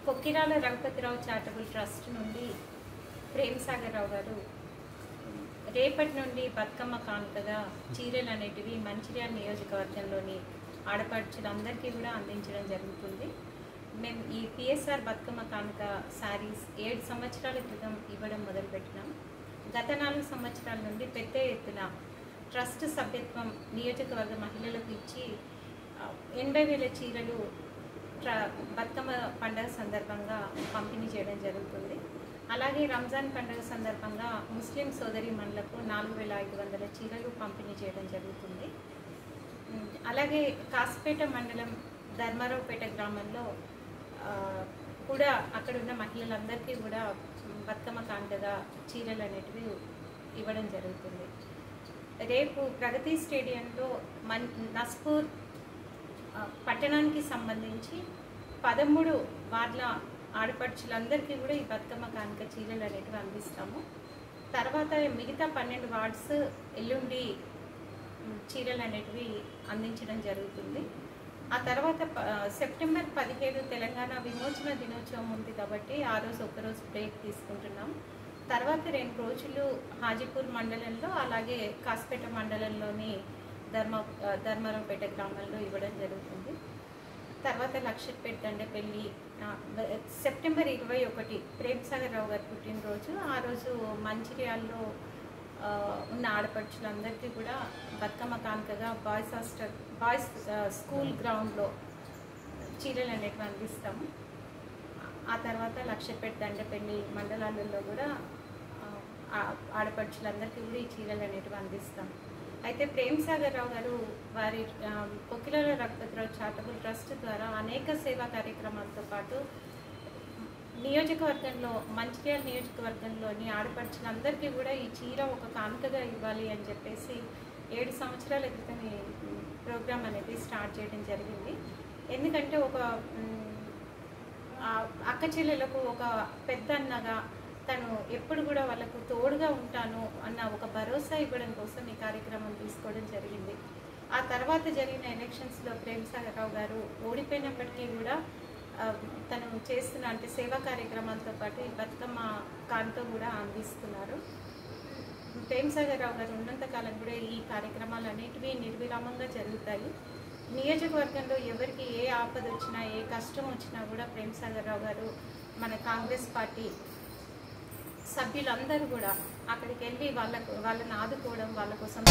Kokkirala Raghupathi Rao charitable trust నుండి ప్రేమ్ సాగర్ రావు గారు రేపటి నుండి బతుకమ్మ కానుకగా చీరలు అనేటివి మంచిర్యాల నియోజకవర్గంలోని ఆడపడుచులందరికీ కూడా అందించడం జరుగుతుంది. మేము ఈ పిఎస్ఆర్ బతుకమ్మ కానుక శారీస్ 7 సంవత్సరాల క్రితం ఇవ్వడం మొదలుపెట్టినాం. గత 4 సంవత్సరాల నుండి పెద్ద ఎత్తున ట్రస్ట్ సభ్యత్వం నియోజకవర్గ మహిళలకు ఇచ్చి 80,000 చీరలు బతుకమ్మ పండుగ సందర్భంగా పంపిణీ చేయడం జరుగుతుంది. అలాగే రంజాన్ పండుగ సందర్భంగా ముస్లిం సోదరి మనులకు 4,500 చీరలు పంపిణీ చేయడం జరుగుతుంది. అలాగే కాసిపేట మండలం ధర్మారావుపేట గ్రామంలో కూడా అక్కడ ఉన్న మహిళలందరికీ కూడా బతుకమ్మ కానుకగా చీరలు అనేటివి ఇవ్వడం జరుగుతుంది. రేపు ప్రగతి స్టేడియంలో నస్పూర్ పట్టణానికి సంబంధించి 13 వార్డుల ఆడపడుచులందరికీ కూడా ఈ బతుకమ్మ కానుక చీరలు అనేటివి అందిస్తాము. తర్వాత మిగతా 12 వార్డ్స్ ఎల్లుండి చీరలు అనేటివి అందించడం జరుగుతుంది. ఆ తర్వాత సెప్టెంబర్ 17 తెలంగాణ విమోచన దినోత్సవం ఉంది కాబట్టి ఆ రోజు ఒకరోజు బ్రేక్ తీసుకుంటున్నాం. తర్వాత 2 రోజులు హాజీపూర్ మండలంలో అలాగే కాసిపేట మండలంలోని ధర్మారావుపేట గ్రామంలో ఇవ్వడం జరుగుతుంది. తర్వాత లక్షపేట దండపల్లి సెప్టెంబర్ 21 ప్రేమ్ సాగర్ రావు గారి పుట్టినరోజు. ఆ రోజు మంచిర్యాలలో ఉన్న ఆడపడుచులందరికీ కూడా బతుకమ్మ కానుకగా బాయ్స్ స్కూల్ గ్రౌండ్లో చీరలు అనేటివి అందిస్తాము. ఆ తర్వాత లక్షపేట దండపల్లి మండలాలలో కూడా ఆడపడుచులందరికీ కూడా ఈ చీరలు అనేటివి అందిస్తాము. అయితే ప్రేమ్ సాగర్ రావు గారు వారి కొక్కిరాల రఘుపతిరావు చారిటబుల్ ట్రస్ట్ ద్వారా అనేక సేవా కార్యక్రమాలతో పాటు నియోజకవర్గంలో మంచిర్యాల నియోజకవర్గంలోని ఆడపడుచులందరికీ కూడా ఈ చీర ఒక కానుకగా ఇవ్వాలి అని చెప్పేసి 7 సంవత్సరాల క్రితం ఈ ప్రోగ్రామ్ అనేది స్టార్ట్ చేయడం జరిగింది. ఎందుకంటే ఒక అక్క చెల్లెలకు ఒక పెద్ద అన్నగా తను ఎప్పుడు కూడా వాళ్ళకు తోడుగా ఉంటాను అన్న ఒక భరోసా ఇవ్వడం కోసం ఈ కార్యక్రమం తీసుకోవడం జరిగింది. ఆ తర్వాత జరిగిన ఎలక్షన్స్లో ప్రేమ్ సాగర్ రావు గారు ఓడిపోయినప్పటికీ కూడా తను చేస్తున్న అంటే సేవా కార్యక్రమాలతో పాటు ఈ బతుకమ్మ కానుక కూడా అందిస్తున్నారు. ప్రేమ్ సాగర్ రావు గారు ఉన్నంతకాలం కూడా ఈ కార్యక్రమాలు అనేటివి నిర్విరామంగా జరుగుతాయి. నియోజకవర్గంలో ఎవరికి ఏ ఆపద వచ్చినా ఏ కష్టం వచ్చినా కూడా ప్రేమ్ సాగర్ రావు గారు మన కాంగ్రెస్ పార్టీ సభ్యులందరూ కూడా అక్కడికి వెళ్ళి వాళ్ళని ఆదుకోవడం వాళ్ళ కోసం